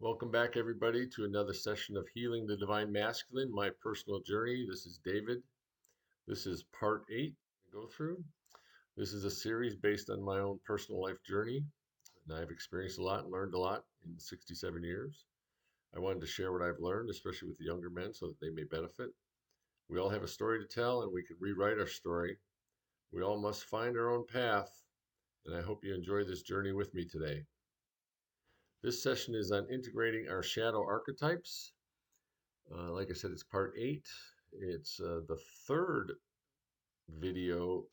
Welcome back, everybody, to another session of Healing the Divine Masculine, my personal journey. This is David. This is part 8 to go through. This is a series based on my own personal life journey, and I've experienced a lot and learned a lot in 67 years. I wanted to share what I've learned, especially with the younger men, so that they may benefit. We all have a story to tell, and we can rewrite our story. We all must find our own path, and I hope you enjoy this journey with me today. This session is on integrating our shadow archetypes. Like I said, it's part 8. It's the third video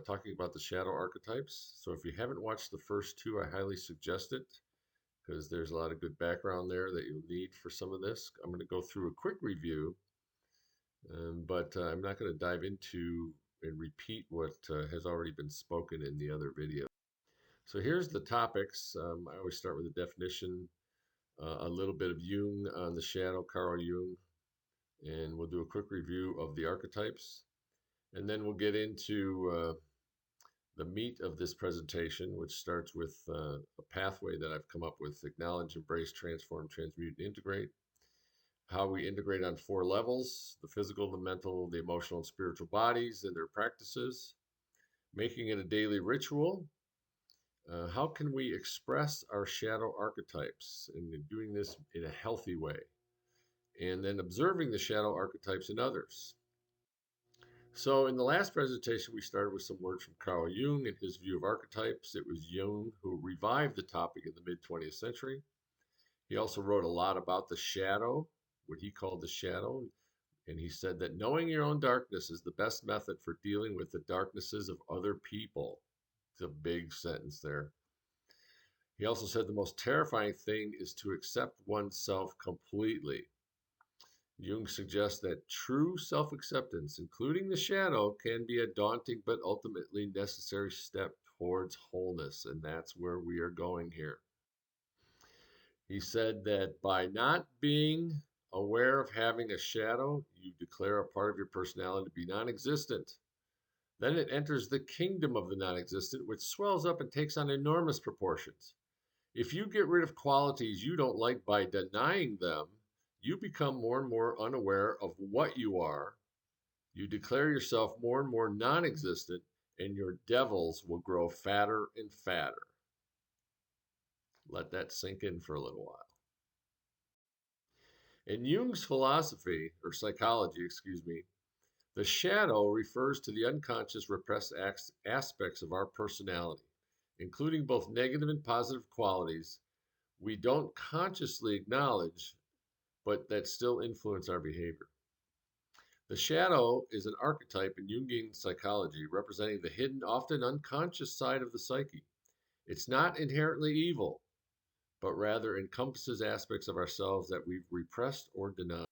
talking about the shadow archetypes. So if you haven't watched the first two, I highly suggest it because there's a lot of good background there that you'll need for some of this. I'm going to go through a quick review, but I'm not going to dive into and repeat what has already been spoken in the other video. So here's the topics. I always start with a definition, a little bit of Jung on the shadow, Carl Jung, and we'll do a quick review of the archetypes. And then we'll get into the meat of this presentation, which starts with a pathway that I've come up with: acknowledge, embrace, transform, transmute, and integrate. How we integrate on 4 levels: the physical, the mental, the emotional, and spiritual bodies and their practices. Making it a daily ritual. How can we express our shadow archetypes and doing this in a healthy way? And then observing the shadow archetypes in others. So in the last presentation, we started with some words from Carl Jung and his view of archetypes. It was Jung who revived the topic in the mid-20th century. He also wrote a lot about the shadow, what he called the shadow, and he said that knowing your own darkness is the best method for dealing with the darknesses of other people. It's a big sentence there. He also said the most terrifying thing is to accept oneself completely. Jung suggests that true self acceptance, including the shadow, can be a daunting but ultimately necessary step towards wholeness, and that's where we are going here. He said that by not being aware of having a shadow, you declare a part of your personality to be non existent. Then it enters the kingdom of the non existent, which swells up and takes on enormous proportions. If you get rid of qualities you don't like by denying them, you become more and more unaware of what you are. You declare yourself more and more non existent, and your devils will grow fatter and fatter. Let that sink in for a little while. In Jung's philosophy, or psychology, excuse me, the shadow refers to the unconscious repressed aspects of our personality, including both negative and positive qualities we don't consciously acknowledge, but that still influence our behavior. The shadow is an archetype in Jungian psychology representing the hidden, often unconscious side of the psyche. It's not inherently evil, but rather encompasses aspects of ourselves that we've repressed or denied.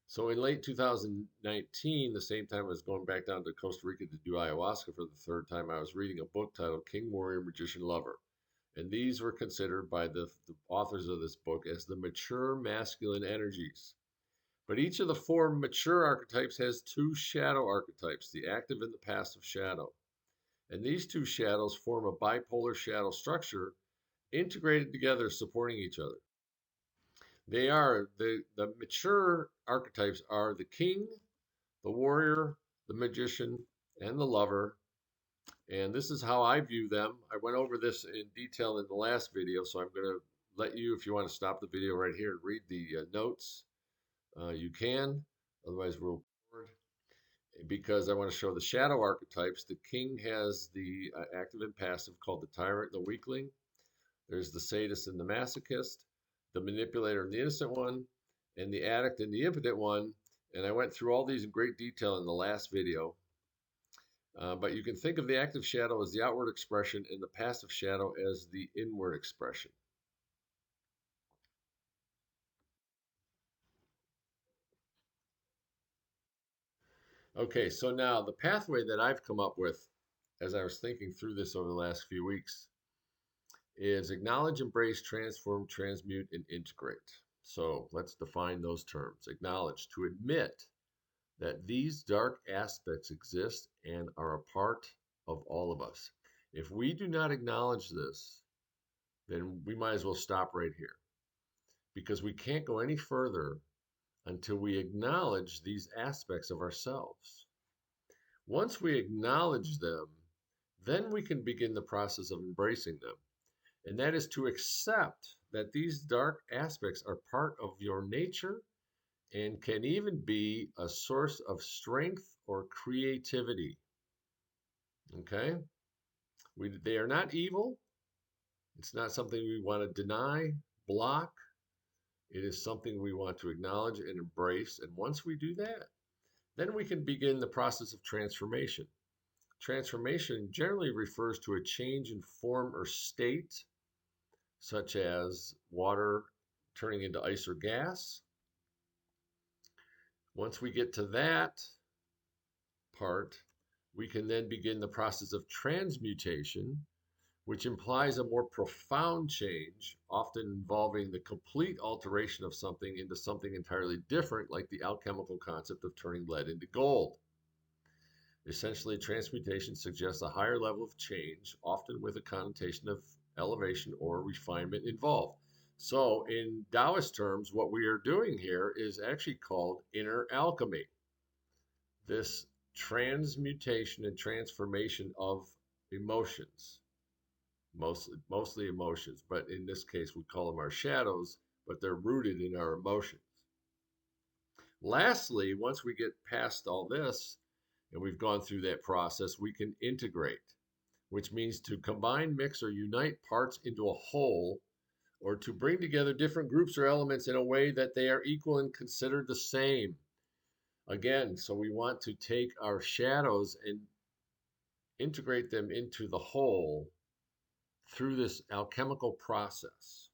So in late 2019, the same time I was going back down to Costa Rica to do ayahuasca for the third time, I was reading a book titled King, Warrior, Magician, Lover. And these were considered by the authors of this book as the mature masculine energies. But each of the 4 mature archetypes has 2 shadow archetypes, the active and the passive shadow. And these 2 shadows form a bipolar shadow structure integrated together, supporting each other. They are the mature archetypes are the king, the warrior, the magician, and the lover. And this is how I view them. I went over this in detail in the last video, so I'm going to let you, if you want to stop the video right here and read the notes, you can. Otherwise, we'll forward. Because I want to show the shadow archetypes. The king has the active and passive called the tyrant and the weakling. There's the sadist and the masochist, the manipulator and the innocent one, and the addict and the impotent one. And I went through all these in great detail in the last video. But you can think of the active shadow as the outward expression and the passive shadow as the inward expression. Okay, so now the pathway that I've come up with as I was thinking through this over the last few weeks is acknowledge, embrace, transform, transmute, and integrate. So let's define those terms. Acknowledge, to admit that these dark aspects exist and are a part of all of us. If we do not acknowledge this, then we might as well stop right here. because we can't go any further until we acknowledge these aspects of ourselves. Once we acknowledge them, then we can begin the process of embracing them. And that is to accept that these dark aspects are part of your nature and can even be a source of strength or creativity. Okay? They are not evil. It's not something we want to deny, block. It is something we want to acknowledge and embrace. And once we do that, then we can begin the process of transformation. Transformation generally refers to a change in form or state, such as water turning into ice or gas. Once we get to that part, we can then begin the process of transmutation, which implies a more profound change, often involving the complete alteration of something into something entirely different, like the alchemical concept of turning lead into gold. Essentially, transmutation suggests a higher level of change, often with a connotation of elevation or refinement involved. So, in Taoist terms, what we are doing here is actually called inner alchemy. This transmutation and transformation of emotions, mostly emotions, but in this case, we call them our shadows, but they're rooted in our emotions. Lastly, once we get past all this, and we've gone through that process, we can integrate, which means to combine, mix, or unite parts into a whole, or to bring together different groups or elements in a way that they are equal and considered the same. Again, so we want to take our shadows and integrate them into the whole through this alchemical process.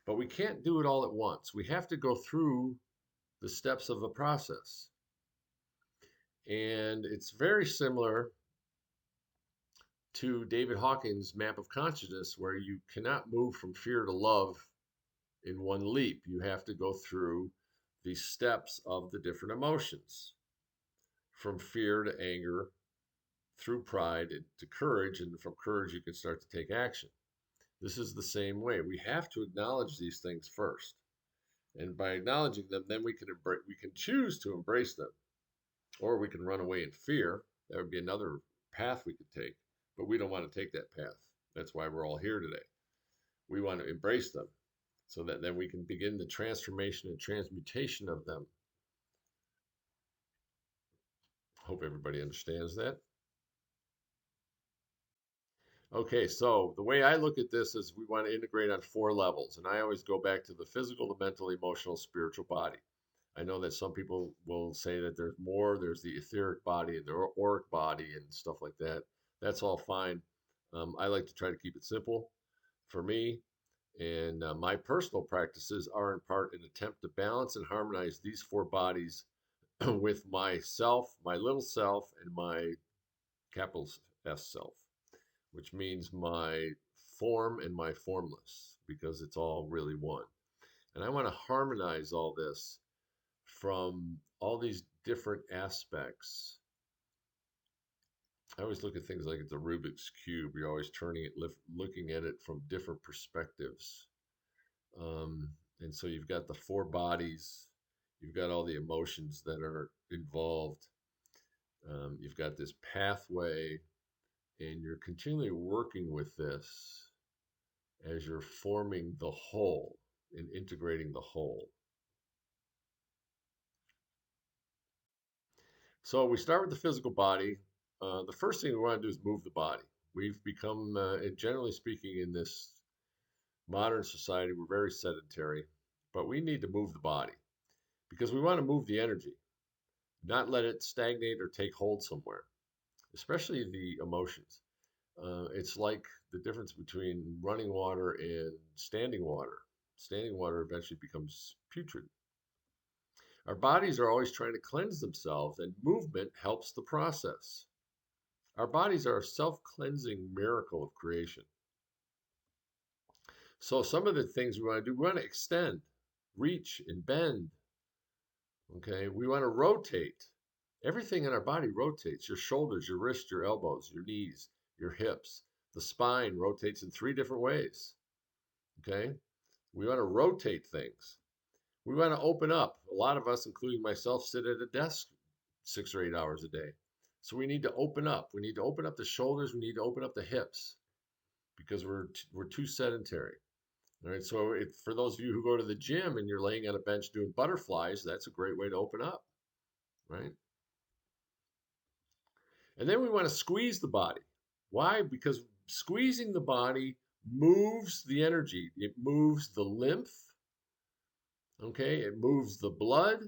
But we can't do it all at once. We have to go through the steps of the process. And it's very similar to David Hawkins' map of consciousness, where you cannot move from fear to love in one leap. You have to go through the steps of the different emotions, from fear to anger, through pride to courage, and from courage you can start to take action. This is the same way. We have to acknowledge these things first. And by acknowledging them, then we can choose to embrace them, or we can run away in fear. That would be another path we could take, but we don't want to take that path. That's why we're all here today. We want to embrace them so that then we can begin the transformation and transmutation of them. Hope everybody understands that. Okay, so the way I look at this is we want to integrate on 4 levels, and I always go back to the physical, the mental, emotional, spiritual body. I know that some people will say that there's more. There's the etheric body and the auric body and stuff like that. That's all fine. I like to try to keep it simple for me. And my personal practices are in part an attempt to balance and harmonize these 4 bodies with myself, my little self, and my capital S self, which means my form and my formless, because it's all really one. And I want to harmonize all this from all these different aspects. I always look at things like it's a Rubik's Cube. You're always turning it, looking at it from different perspectives. And so you've got the 4 bodies, you've got all the emotions that are involved, you've got this pathway, and you're continually working with this as you're forming the whole and integrating the whole. So we start with the physical body. The first thing we want to do is move the body. We've become, generally speaking, in this modern society, we're very sedentary, but we need to move the body because we want to move the energy, not let it stagnate or take hold somewhere, especially the emotions. It's like the difference between running water and standing water. Standing water eventually becomes putrid. Our bodies are always trying to cleanse themselves, and movement helps the process. Our bodies are a self-cleansing miracle of creation. So some of the things we want to do, we want to extend, reach, and bend. Okay, we want to rotate. Everything in our body rotates. Your shoulders, your wrists, your elbows, your knees, your hips. The spine rotates in 3 different ways. Okay, We want to rotate things. We want to open up. A lot of us, including myself, sit at a desk 6 or 8 hours a day. So we need to open up. We need to open up the shoulders. We need to open up the hips because we're too sedentary. All right. So for those of you who go to the gym and you're laying on a bench doing butterflies, that's a great way to open up, right? And then we want to squeeze the body. Why? Because squeezing the body moves the energy. It moves the lymph. Okay. It moves the blood.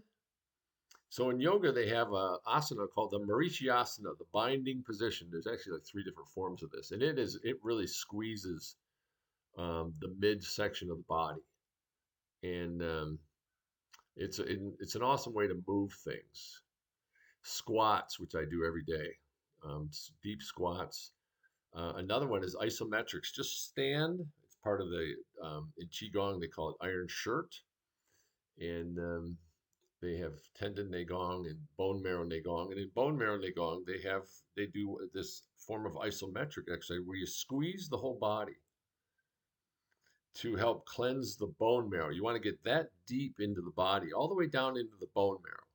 So in yoga, they have a asana called the Marichyasana, the binding position. There's actually like 3 different forms of this, and it really squeezes the midsection of the body, and it's an awesome way to move things. Squats, which I do every day, deep squats. Another one is isometrics. Just stand. It's part of the in qigong they call it iron shirt, and they have tendon Neigong and bone marrow Neigong. And in bone marrow Neigong, they do this form of isometric exercise where you squeeze the whole body to help cleanse the bone marrow. You want to get that deep into the body, all the way down into the bone marrow.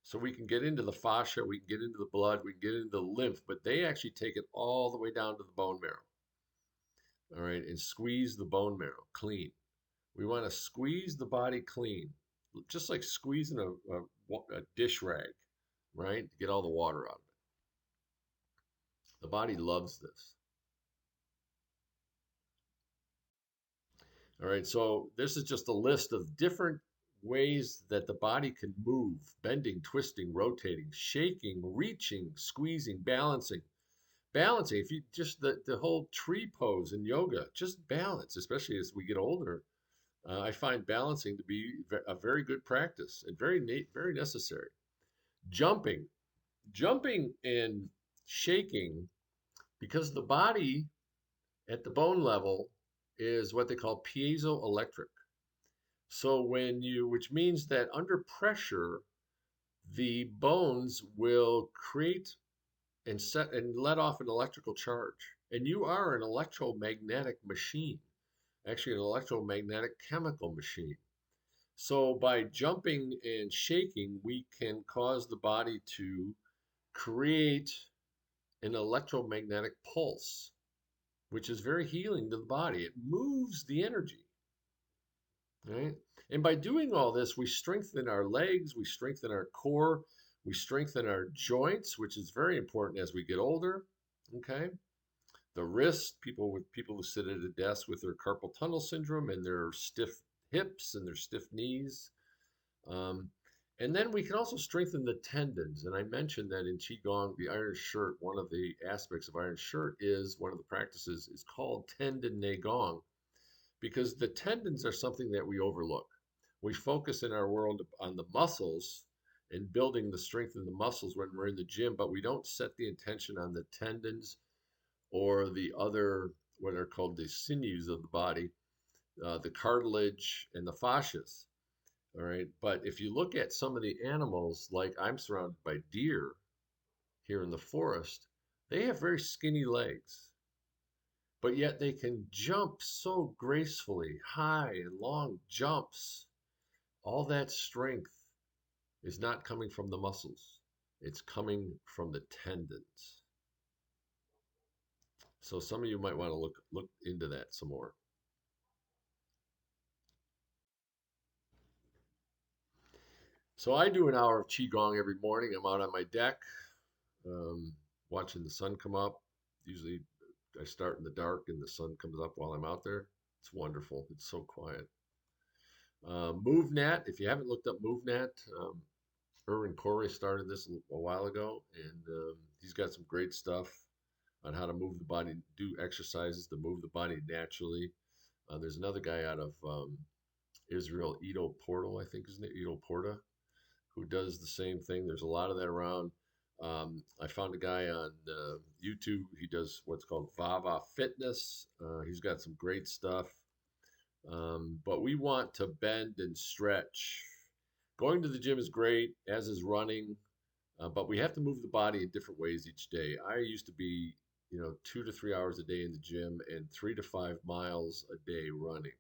So we can get into the fascia, we can get into the blood, we can get into the lymph, but they actually take it all the way down to the bone marrow. All right, and squeeze the bone marrow clean. We want to squeeze the body clean, just like squeezing a dish rag, right? To get all the water out of it. The body loves this. All right, so this is just a list of different ways that the body can move: bending, twisting, rotating, shaking, reaching, squeezing, balancing. Balancing, if you just the whole tree pose in yoga, just balance, especially as we get older. I find balancing to be a very good practice and very necessary. Jumping, jumping and shaking, because the body at the bone level is what they call piezoelectric. So which means that under pressure, the bones will create and set and let off an electrical charge. And you are an electromagnetic machine, actually an electromagnetic chemical machine. So by jumping and shaking, we can cause the body to create an electromagnetic pulse, which is very healing to the body. It moves the energy, right? And by doing all this, we strengthen our legs, we strengthen our core, we strengthen our joints, which is very important as we get older. Okay. The wrist, people who sit at a desk with their carpal tunnel syndrome and their stiff hips and their stiff knees. Um, and then we can also strengthen the tendons. And I mentioned that in Qigong, the iron shirt, one of the aspects of iron shirt is one of the practices is called tendon Neigong, because the tendons are something that we overlook. We focus in our world on the muscles and building the strength in the muscles when we're in the gym, but we don't set the intention on the tendons or the other, what are called the sinews of the body, the cartilage and the fascias. All right. But if you look at some of the animals, like I'm surrounded by deer here in the forest, they have very skinny legs, but yet they can jump so gracefully, high and long jumps. All that strength is not coming from the muscles, it's coming from the tendons. So some of you might want to look into that some more. So I do an hour of qigong every morning. I'm out on my deck, um, watching the sun come up. Usually, I start in the dark and the sun comes up while I'm out there. It's wonderful. It's so quiet. MoveNet. If you haven't looked up MoveNet, Erwin Corey started this a while ago, and he's got some great stuff on how to move the body, do exercises to move the body naturally. There's another guy out of Israel, Ido Portal, I think, isn't it? Ido Porta, who does the same thing. There's a lot of that around. I found a guy on YouTube. He does what's called Vava Fitness. He's got some great stuff. But we want to bend and stretch. Going to the gym is great, as is running, but we have to move the body in different ways each day. I used to be, 2 to 3 hours a day in the gym and 3 to 5 miles a day running.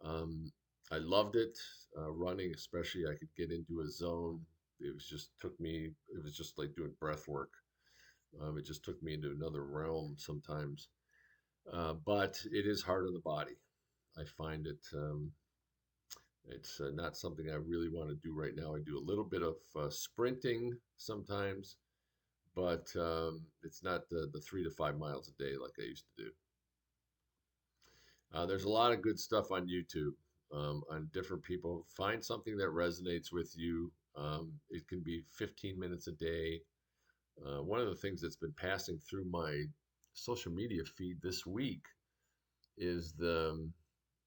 Um, I loved it. Running, especially, I could get into a zone. It was just took me. It was just like doing breath work. It just took me into another realm sometimes. But it is hard on the body. I find it. It's not something I really want to do right now. I do a little bit of sprinting sometimes, but it's not the 3 to 5 miles a day like I used to do. There's a lot of good stuff on YouTube on different people. Find something that resonates with you. It can be 15 minutes a day. One of the things that's been passing through my social media feed this week is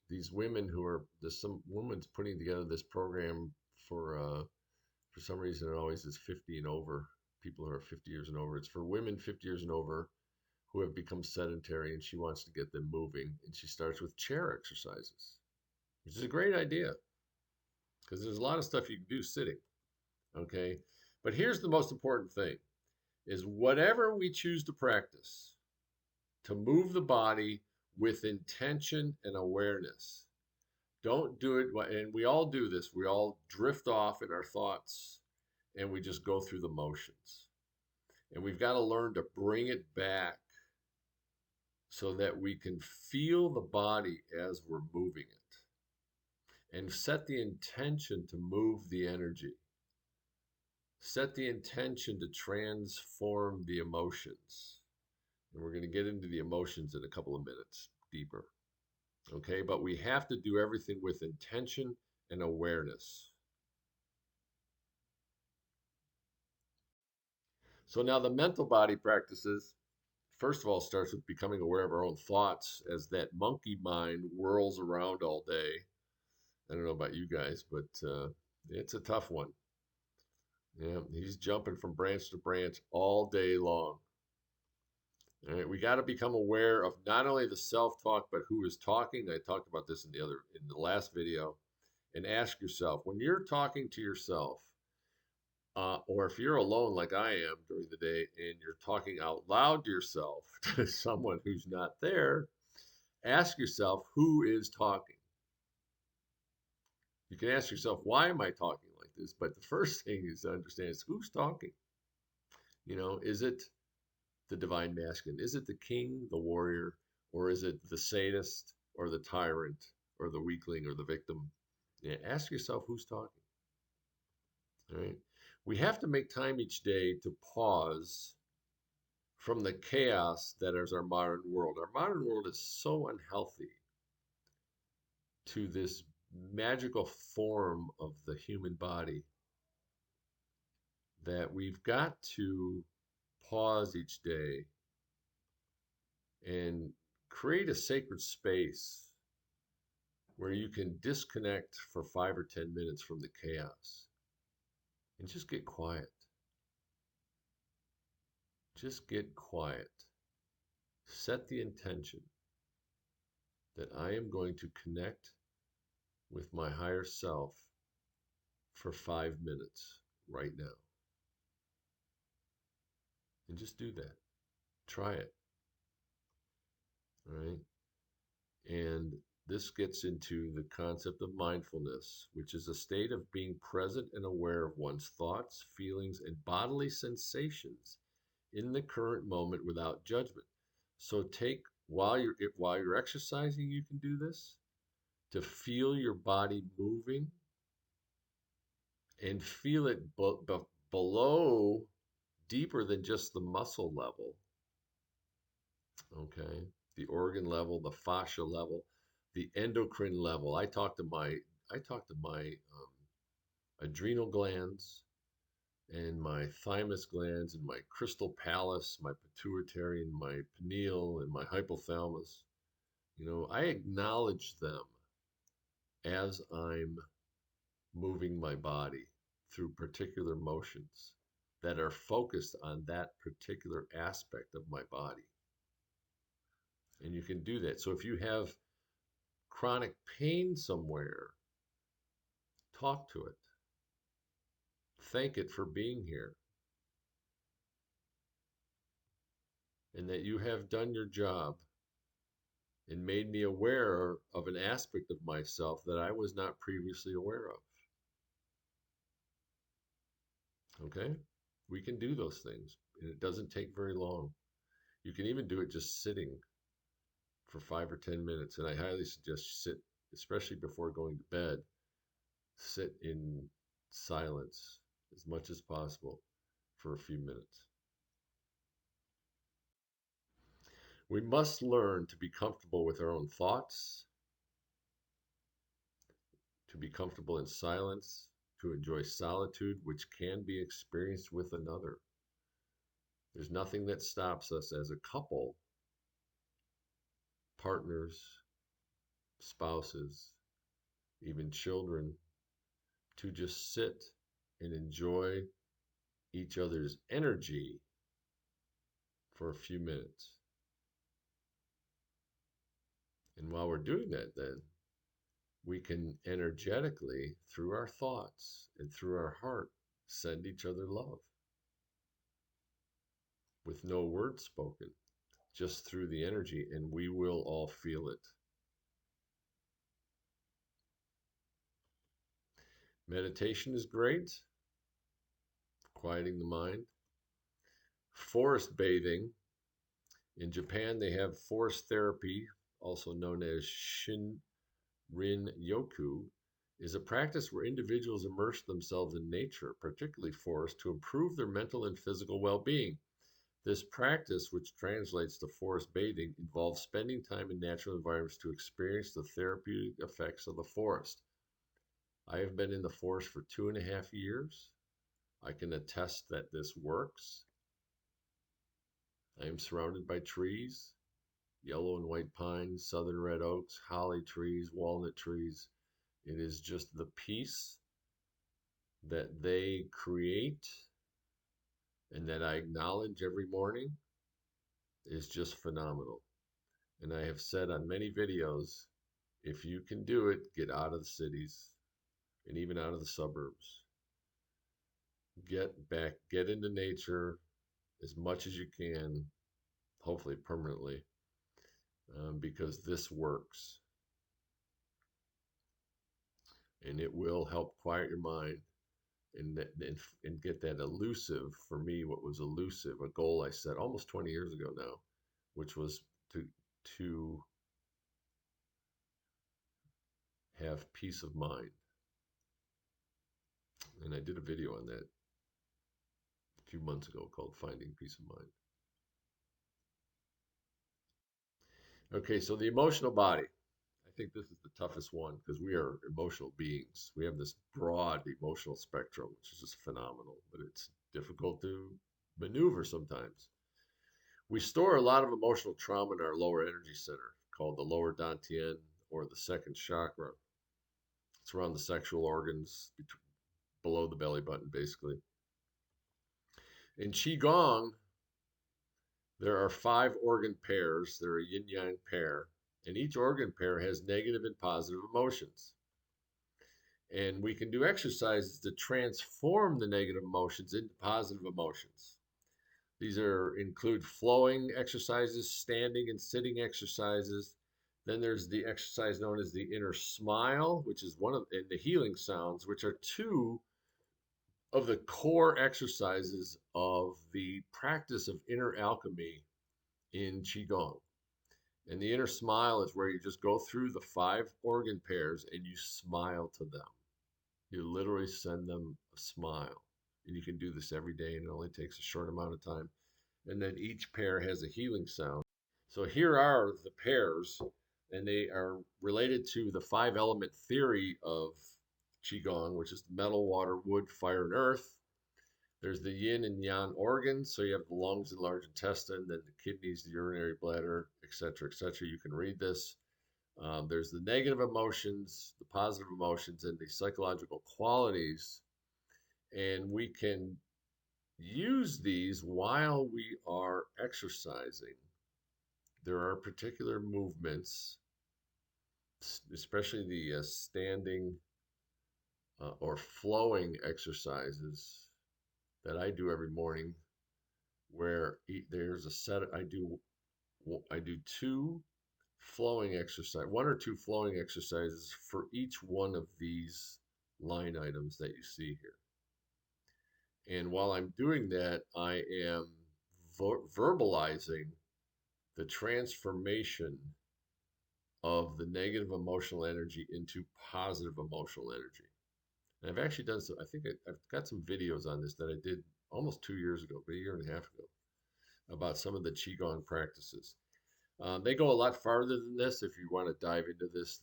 these women who are there's some woman's putting together this program for some reason it always is 50 and over, people who are 50 years and over. It's for women 50 years and over who have become sedentary, and she wants to get them moving, and she starts with chair exercises, which is a great idea because there's a lot of stuff you can do sitting. Okay, but here's the most important thing: is whatever we choose to practice, to move the body with intention and awareness. Don't do it, and we all do this. We all drift off in our thoughts and we just go through the motions. And we've got to learn to bring it back so that we can feel the body as we're moving it and set the intention to move the energy. Set the intention to transform the emotions. And we're going to get into the emotions in a couple of minutes deeper. Okay, but we have to do everything with intention and awareness. So now the mental body practices, first of all, starts with becoming aware of our own thoughts as that monkey mind whirls around all day. I don't know about you guys, but it's a tough one. Yeah, he's jumping from branch to branch all day long. All right, we got to become aware of not only the self-talk, but who is talking. I talked about this in the last video. And ask yourself, when you're talking to yourself, or if you're alone like I am during the day and you're talking out loud to yourself, to someone who's not there, ask yourself who is talking. You can ask yourself, why am I talking like this? But the first thing is to understand is who's talking. Is it the divine masculine? Is it the king, the warrior, or is it the sadist or the tyrant or the weakling or the victim? Yeah, ask yourself who's talking. All right. We have to make time each day to pause from the chaos that is our modern world. Our modern world is so unhealthy to this magical form of the human body that we've got to pause each day and create a sacred space where you can disconnect for 5 or 10 minutes from the chaos and just get quiet. Just get quiet. Set the intention that I am going to connect with my higher self for 5 minutes right now. And just do that. Try it. All right. And this gets into the concept of mindfulness, which is a state of being present and aware of one's thoughts, feelings, and bodily sensations in the current moment without judgment. So take while you're exercising, you can do this to feel your body moving and feel it below, deeper than just the muscle level. Okay, the organ level, the fascia level, the endocrine level. I talk to my adrenal glands and my thymus glands and my crystal palace, my pituitary and my pineal and my hypothalamus. I acknowledge them as I'm moving my body through particular motions that are focused on that particular aspect of my body. And you can do that. So if you have chronic pain somewhere, talk to it. Thank it for being here. And that you have done your job and made me aware of an aspect of myself that I was not previously aware of. Okay? We can do those things, and it doesn't take very long. You can even do it just sitting for 5 or 10 minutes, and I highly suggest you sit, especially before going to bed, sit in silence as much as possible for a few minutes. We must learn to be comfortable with our own thoughts, to be comfortable in silence, to enjoy solitude, which can be experienced with another. There's nothing that stops us as a couple, partners, spouses, even children, to just sit and enjoy each other's energy for a few minutes. And while we're doing that, then we can energetically, through our thoughts and through our heart, send each other love with no words spoken, just through the energy, and we will all feel it. Meditation is great, quieting the mind. Forest bathing. In Japan, they have forest therapy, also known as Shinrin Yoku, is a practice where individuals immerse themselves in nature, particularly forest, to improve their mental and physical well-being. This practice, which translates to forest bathing, involves spending time in natural environments to experience the therapeutic effects of the forest. I have been in the forest for 2.5 years. I can attest that this works. I am surrounded by trees, yellow and white pines, southern red oaks, holly trees, walnut trees. It is just the peace that they create and that I acknowledge every morning is just phenomenal. And I have said on many videos, if you can do it, get out of the cities and even out of the suburbs. Get back, get into nature as much as you can, hopefully permanently, because this works. And it will help quiet your mind and get that elusive, for me, what was elusive, a goal I set almost 20 years ago now, which was to have peace of mind. And I did a video on that a few months ago called Finding Peace of Mind. Okay, so the emotional body. I think this is the toughest one because we are emotional beings. We have this broad emotional spectrum, which is just phenomenal, but it's difficult to maneuver sometimes. We store a lot of emotional trauma in our lower energy center, called the lower dantian or the second chakra. It's around the sexual organs, below the belly button, basically. In Qigong, there are 5 organ pairs. They're a yin yang pair, and each organ pair has negative and positive emotions. And we can do exercises to transform the negative emotions into positive emotions. These include flowing exercises, standing and sitting exercises. Then there's the exercise known as the inner smile, which is one of, and the healing sounds, which are 2 of the core exercises of the practice of inner alchemy in Qigong. And the inner smile is where you just go through the 5 organ pairs and you smile to them. You literally send them a smile. And you can do this every day, and it only takes a short amount of time. And then each pair has a healing sound. So here are the pairs, and they are related to the 5 element theory of Qigong, which is metal, water, wood, fire, and earth. There's the yin and yang organs. So you have the lungs and large intestine, then the kidneys, the urinary bladder, etc., etc. You can read this. There's the negative emotions, the positive emotions, and the psychological qualities. And we can use these while we are exercising. There are particular movements, especially the standing or flowing exercises that I do every morning, where there's a set. I do 2 flowing exercise, one or two flowing exercises for each one of these line items that you see here. And while I'm doing that, I am verbalizing the transformation of the negative emotional energy into positive emotional energy. And I've actually done some, I think I've got some videos on this that I did almost 2 years ago, but a year and a half ago, about some of the Qigong practices. They go a lot farther than this. If you want to dive into this,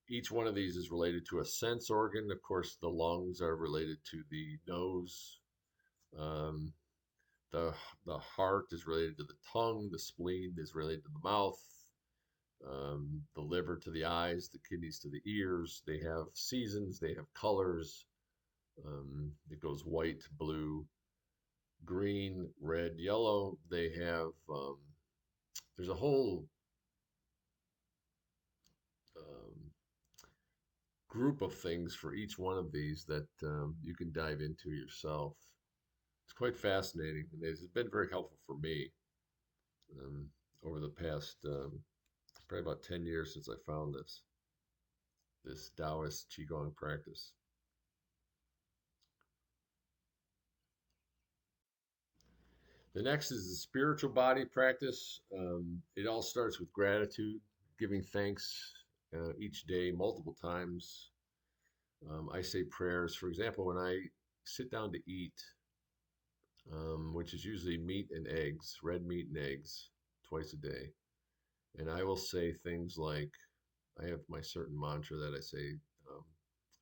each one of these is related to a sense organ. Of course, the lungs are related to the nose. Um, the the heart is related to the tongue. The spleen is related to the mouth. The liver to the eyes. The kidneys to the ears. They have seasons. They have colors. It goes white, blue, green, red, yellow. They have there's a whole um, group of things for each one of these that you can dive into yourself. It's quite fascinating, and it's been very helpful for me um, over the past probably about 10 years since I found this Taoist Qigong practice. The next is the spiritual body practice. It all starts with gratitude, giving thanks each day, multiple times. I say prayers. For example, when I sit down to eat, which is usually meat and eggs, red meat and eggs, twice a day. And I will say things like, I have my certain mantra that I say, um,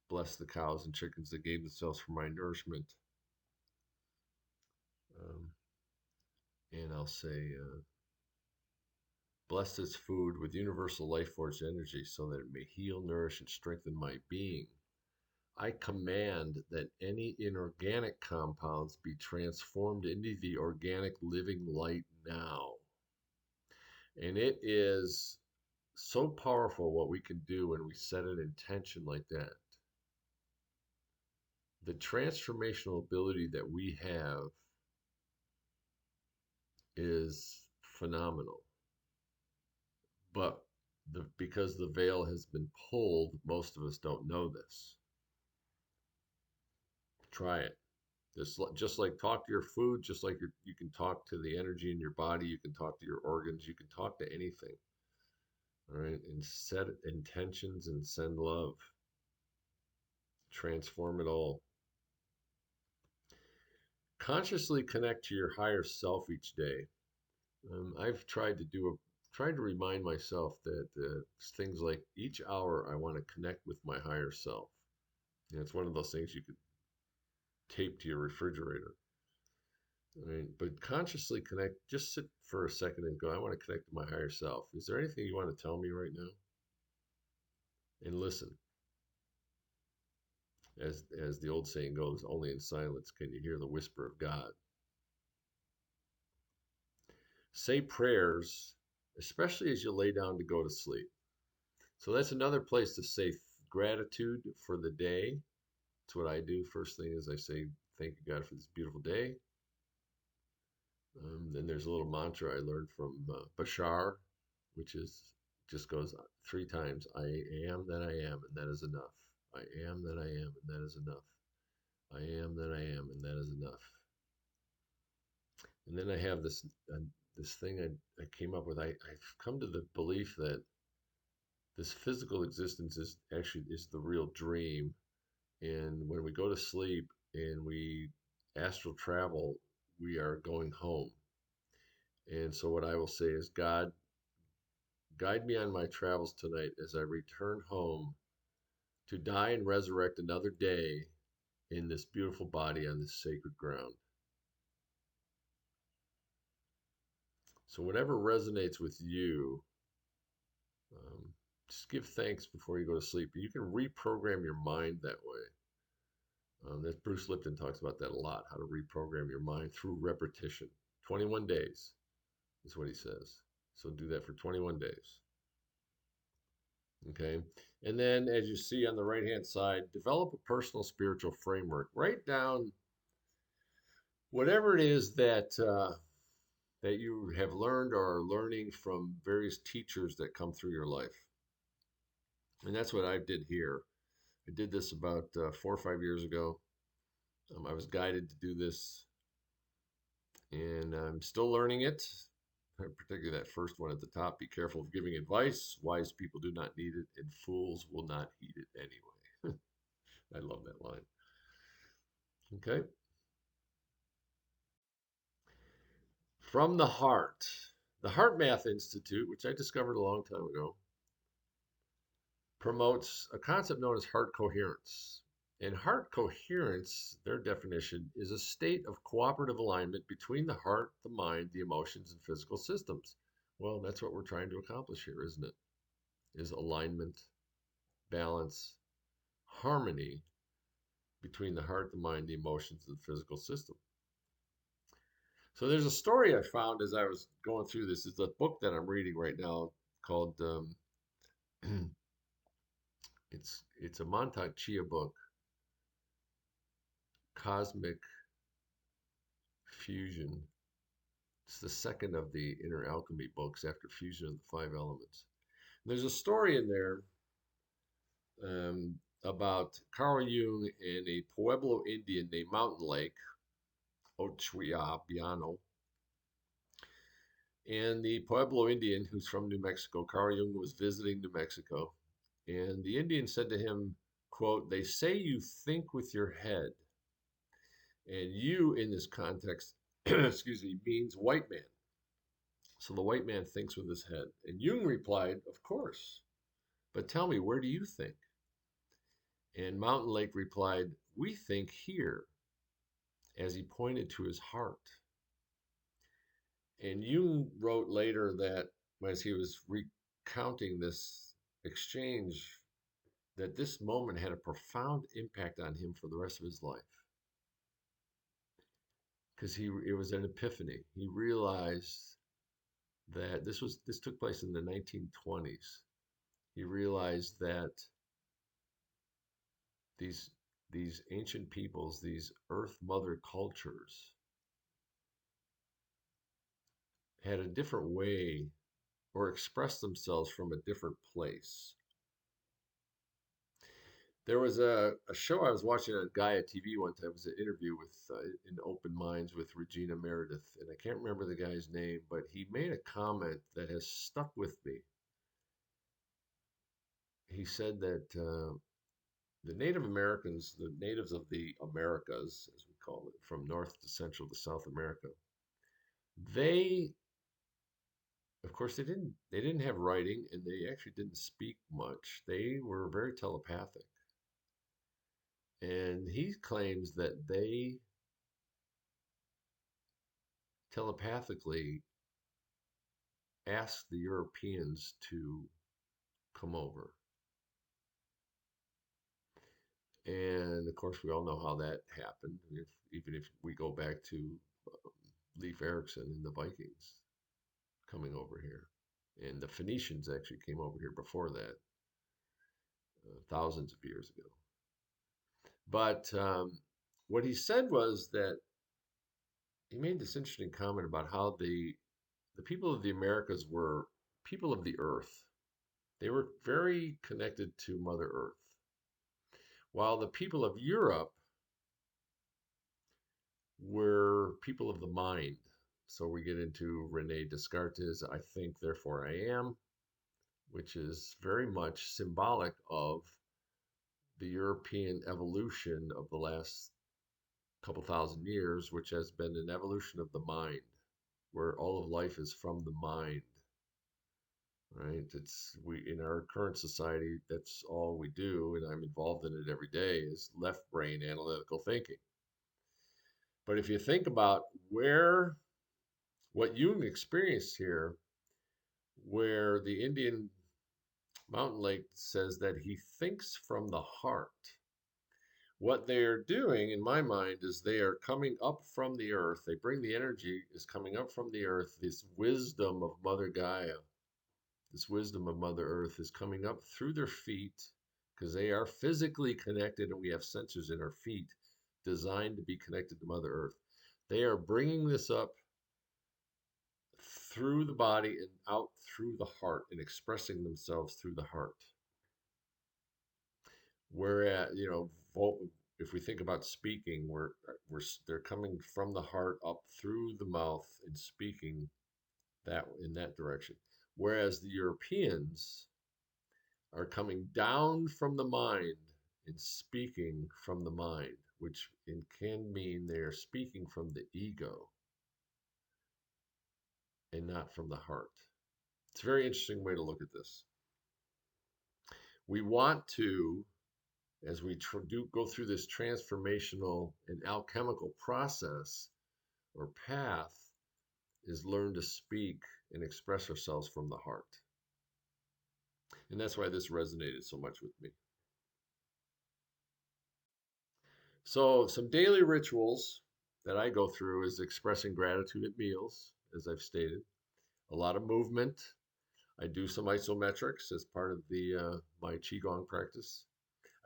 bless the cows and chickens that gave themselves for my nourishment. Um, and I'll say, bless this food with universal life force energy so that it may heal, nourish, and strengthen my being. I command that any inorganic compounds be transformed into the organic living light now. And it is so powerful what we can do when we set an intention like that. The transformational ability that we have is phenomenal. But because the veil has been pulled, most of us don't know this. Try it. Just like talk to your food, just like you can talk to the energy in your body, you can talk to your organs, you can talk to anything. All right, and set intentions and send love. Transform it all. Consciously connect to your higher self each day. I've tried to remind myself that things like each hour I want to connect with my higher self. It's one of those things you could tape to your refrigerator. Right? But consciously connect, just sit for a second and go, I want to connect to my higher self. Is there anything you want to tell me right now? And listen. As the old saying goes, only in silence can you hear the whisper of God. Say prayers, especially as you lay down to go to sleep. So that's another place to say gratitude for the day. That's what I do. First thing is I say, thank you, God, for this beautiful day. Then there's a little mantra I learned from Bashar, which just goes 3 times. I am that I am, and that is enough. I am that I am, and that is enough. I am that I am, and that is enough. And then I have this thing I came up with. I've come to the belief that this physical existence is the real dream. And when we go to sleep and we astral travel, we are going home. And so what I will say is, God, guide me on my travels tonight as I return home to die and resurrect another day in this beautiful body on this sacred ground. So whatever resonates with you, just give thanks before you go to sleep. You can reprogram your mind that way. That Bruce Lipton talks about that a lot, how to reprogram your mind through repetition. 21 days is what he says. So do that for 21 days. Okay. And then as you see on the right-hand side, develop a personal spiritual framework. Write down whatever it is that that you have learned or are learning from various teachers that come through your life. And that's what I did here. I did this about 4 or 5 years ago. I was guided to do this, and I'm still learning it. Particularly that first one at the top: be careful of giving advice. Wise people do not need it, and fools will not heed it anyway. I love that line. Okay. From the Heart. The Heart Math Institute, which I discovered a long time ago, promotes a concept known as heart coherence. And heart coherence, their definition, is a state of cooperative alignment between the heart, the mind, the emotions, and physical systems. Well, that's what we're trying to accomplish here, isn't it? Is alignment, balance, harmony between the heart, the mind, the emotions, and the physical system. So there's a story I found as I was going through this. It's a book that I'm reading right now called it's a Montauk Chia book, Cosmic Fusion. It's the second of the Inner Alchemy books after Fusion of the Five Elements. And there's a story in there about Carl Jung and a Pueblo Indian named Mountain Lake, Ochwiabiano. And the Pueblo Indian, who's from New Mexico, Carl Jung was visiting New Mexico. And the Indian said to him, quote, "They say you think with your head." And you, in this context, excuse me, means white man. So the white man thinks with his head. And Jung replied, "Of course. But tell me, where do you think?" And Mountain Lake replied, "We think here," as he pointed to his heart. And Jung wrote later that as he was recounting this exchange, that this moment had a profound impact on him for the rest of his life. Because it was an epiphany. He realized that this took place in the 1920s. He realized that these these ancient peoples, these Earth Mother cultures, had a different way or expressed themselves from a different place. There was a show I was watching on Gaia TV one time. It was an interview with in Open Minds with Regina Meredith, and I can't remember the guy's name, but he made a comment that has stuck with me. He said that the Native Americans, the natives of the Americas, as we call it, from North to Central to South America, they, of course, they didn't have writing, and they actually didn't speak much. They were very telepathic, and he claims that they telepathically asked the Europeans to come over. And of course, we all know how that happened. Even if we go back to um, Leif Erikson and the Vikings coming over here. And the Phoenicians actually came over here before that, thousands of years ago. But what he said was that he made this interesting comment about how the people of the Americas were people of the earth. They were very connected to Mother Earth, while the people of Europe were people of the mind. So we get into Rene Descartes' I think, therefore I am, which is very much symbolic of the European evolution of the last couple thousand years, which has been an evolution of the mind, where all of life is from the mind. Right? It's we in our current society, that's all we do, and I'm involved in it every day, is left brain analytical thinking. But if you think about what Jung experienced here, where the Indian Mountain Lake says that he thinks from the heart. What they are doing, in my mind, is they are coming up from the earth. They bring the energy is coming up from the earth. This wisdom of Mother Gaia, this wisdom of Mother Earth is coming up through their feet because they are physically connected and we have sensors in our feet designed to be connected to Mother Earth. They are bringing this up through the body and out through the heart and expressing themselves through the heart. Whereas, if we think about speaking, they're coming from the heart up through the mouth and speaking that in that direction. Whereas the Europeans are coming down from the mind and speaking from the mind, which can mean they are speaking from the ego and not from the heart. It's a very interesting way to look at this. We want to, as we go through this transformational and alchemical process or path, is learn to speak and express ourselves from the heart. And that's why this resonated so much with me. So, some daily rituals that I go through is expressing gratitude at meals, as I've stated. A lot of movement. I do some isometrics as part of the my qigong practice.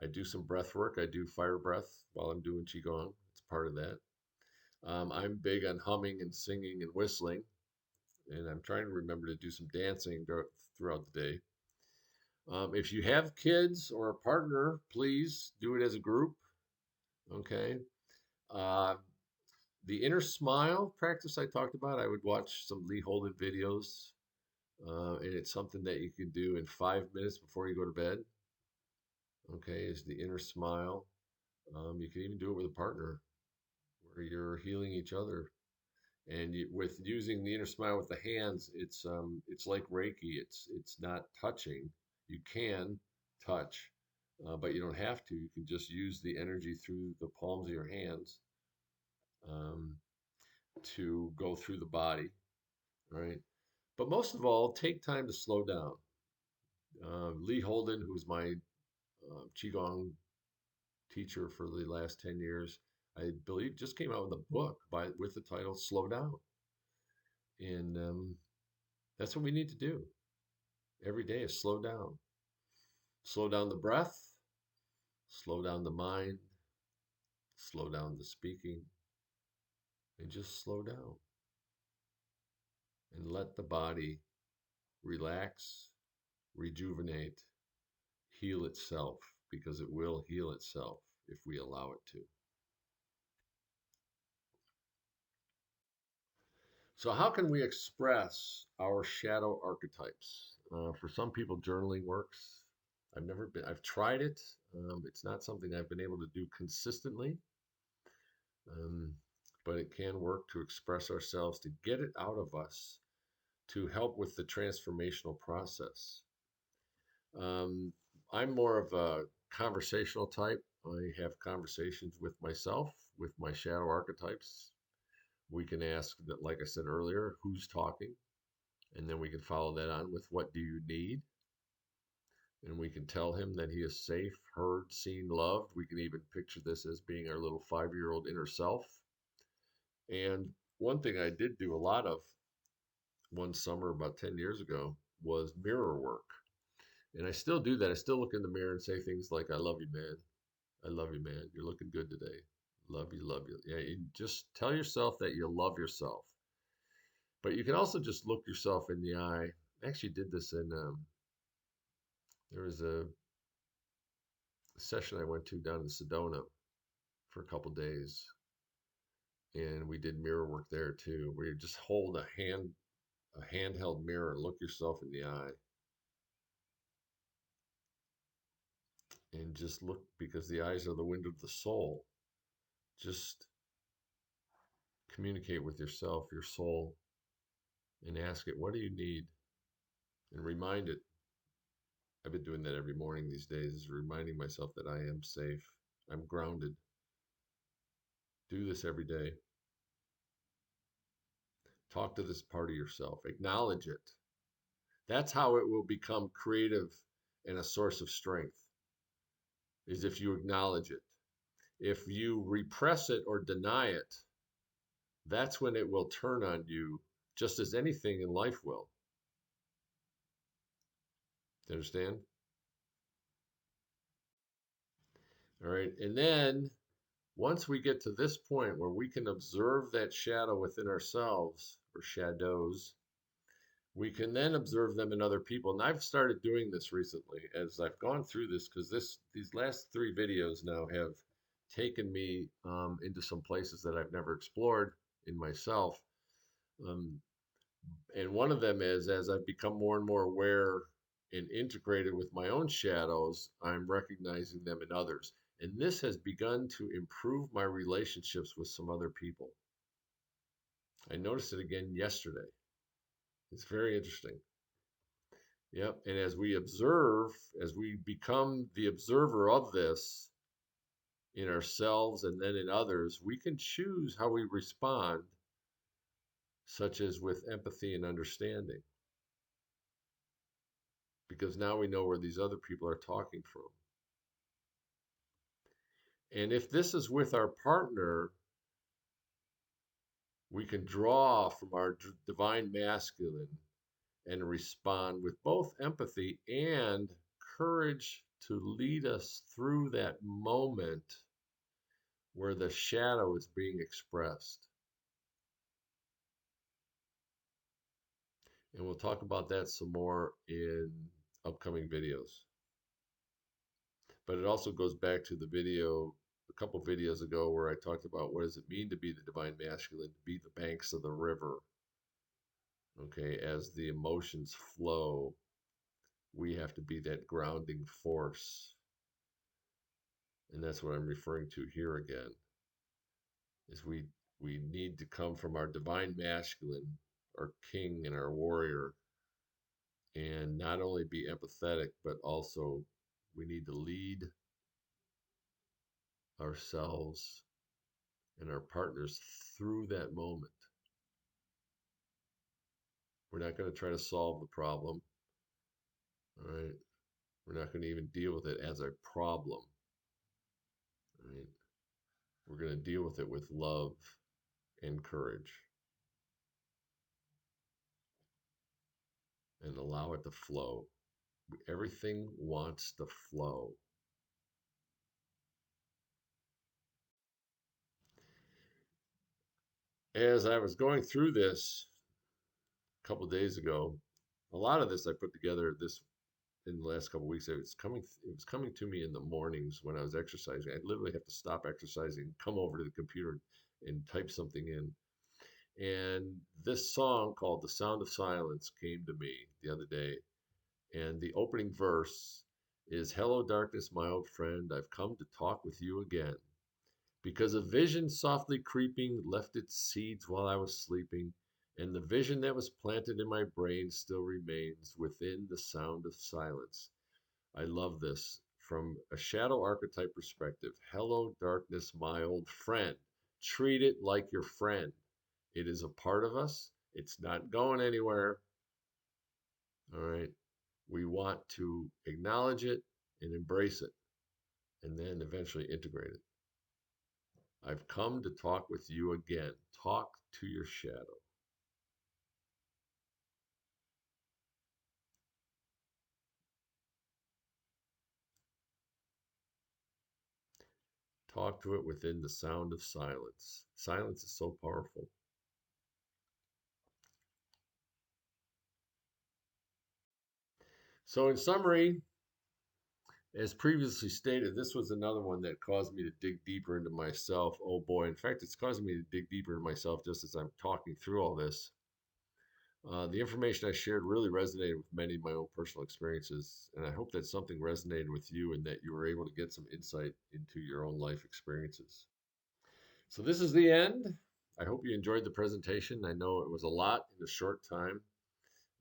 I do some breath work. I do fire breath while I'm doing qigong. It's part of that. I'm big on humming and singing and whistling, and I'm trying to remember to do some dancing throughout the day. If you have kids or a partner, please do it as a group. Okay. Uh, the inner smile practice I talked about, I would watch some Lee Holden videos, and it's something that you can do in 5 minutes before you go to bed. Okay, is the inner smile. You can even do it with a partner where you're healing each other. And with using the inner smile with the hands, it's like Reiki. It's not touching. You can touch, but you don't have to. You can just use the energy through the palms of your hands um, to go through the body, right? But most of all, take time to slow down. Lee Holden, who's my qigong teacher for the last 10 years, I believe just came out with a book with the title "Slow Down," and that's what we need to do every day is slow down. Slow down the breath, slow down the mind, slow down the speaking, and just slow down and let the body relax, rejuvenate, heal itself because it will heal itself if we allow it to. So, how can we express our shadow archetypes? For some people, journaling works. I've tried it. It's not something I've been able to do consistently. Um, but it can work to express ourselves, to get it out of us, to help with the transformational process. Um, I'm more of a conversational type. I have conversations with myself, with my shadow archetypes. We can ask that, like I said earlier, who's talking? And then we can follow that on with what do you need? And we can tell him that he is safe, heard, seen, loved. We can even picture this as being our little 5-year-old inner self. And one thing I did do a lot of one summer about 10 years ago was mirror work. And I still do that. I still look in the mirror and say things like, I love you, man. I love you, man. You're looking good today. Love you, love you. Yeah, you just tell yourself that you love yourself. But you can also just look yourself in the eye. I actually did this there was a session I went to down in Sedona for a couple days. And we did mirror work there too, where you just hold a handheld mirror and look yourself in the eye and just look because the eyes are the window of the soul. Just communicate with yourself, your soul, and ask it, what do you need? And remind it. I've been doing that every morning these days, is reminding myself that I am safe. I'm grounded. Do this every day. Talk to this part of yourself. Acknowledge it. That's how it will become creative and a source of strength, is if you acknowledge it. If you repress it or deny it, that's when it will turn on you, just as anything in life will. You understand? All right. And then once we get to this point where we can observe that shadow within ourselves or shadows, We can then observe them in other people. And I've started doing this recently as I've gone through this because these last three videos now have taken me into some places that I've never explored in myself. Um, and one of them is as I've become more and more aware and integrated with my own shadows, I'm recognizing them in others. And this has begun to improve my relationships with some other people. I noticed it again yesterday. It's very interesting. Yep. And as we observe, as we become the observer of this in ourselves and then in others, we can choose how we respond, such as with empathy and understanding, because now we know where these other people are talking from. And if this is with our partner, we can draw from our divine masculine and respond with both empathy and courage to lead us through that moment where the shadow is being expressed. And we'll talk about that some more in upcoming videos. But it also goes back to the video a couple videos ago where I talked about what does it mean to be the divine masculine, to be the banks of the river. Okay, as the emotions flow, we have to be that grounding force. And that's what I'm referring to here again. Is we need to come from our divine masculine, our king and our warrior, and not only be empathetic, but also we need to lead ourselves and our partners through that moment. We're not going to try to solve the problem. All right. We're not going to even deal with it as a problem. Right. We're going to deal with it with love and courage and allow it to flow. Everything wants to flow. As I was going through this a couple days ago, a lot of this I put together this in the last couple of weeks. It was coming to me in the mornings when I was exercising. I'd literally have to stop exercising, come over to the computer and type something in. And this song called The Sound of Silence came to me the other day. And the opening verse is, "Hello, darkness, my old friend. I've come to talk with you again. Because a vision softly creeping left its seeds while I was sleeping, and the vision that was planted in my brain still remains within the sound of silence." I love this from a shadow archetype perspective. Hello, darkness, my old friend. Treat it like your friend. It is a part of us, it's not going anywhere. All right. We want to acknowledge it and embrace it, and then eventually integrate it. I've come to talk with you again. Talk to your shadow. Talk to it within the sound of silence. Silence is so powerful. So, in summary, as previously stated, this was another one that caused me to dig deeper into myself. Oh boy, in fact, it's causing me to dig deeper into myself just as I'm talking through all this. The information I shared really resonated with many of my own personal experiences, and I hope that something resonated with you and that you were able to get some insight into your own life experiences. So, this is the end. I hope you enjoyed the presentation. I know it was a lot in a short time.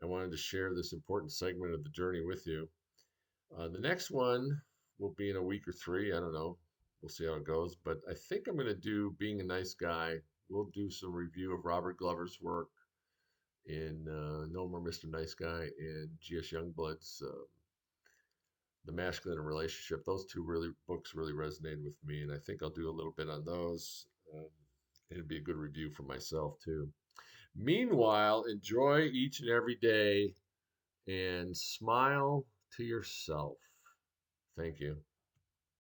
I wanted to share this important segment of the journey with you. The next one will be in a week or three. I don't know. We'll see how it goes. But I think I'm going to do Being a Nice Guy. We'll do some review of Robert Glover's work in No More Mr. Nice Guy and G.S. Youngblood's The Masculine Relationship. Those two books really resonated with me, and I think I'll do a little bit on those. It'd be a good review for myself too. Meanwhile, enjoy each and every day and smile to yourself. Thank you.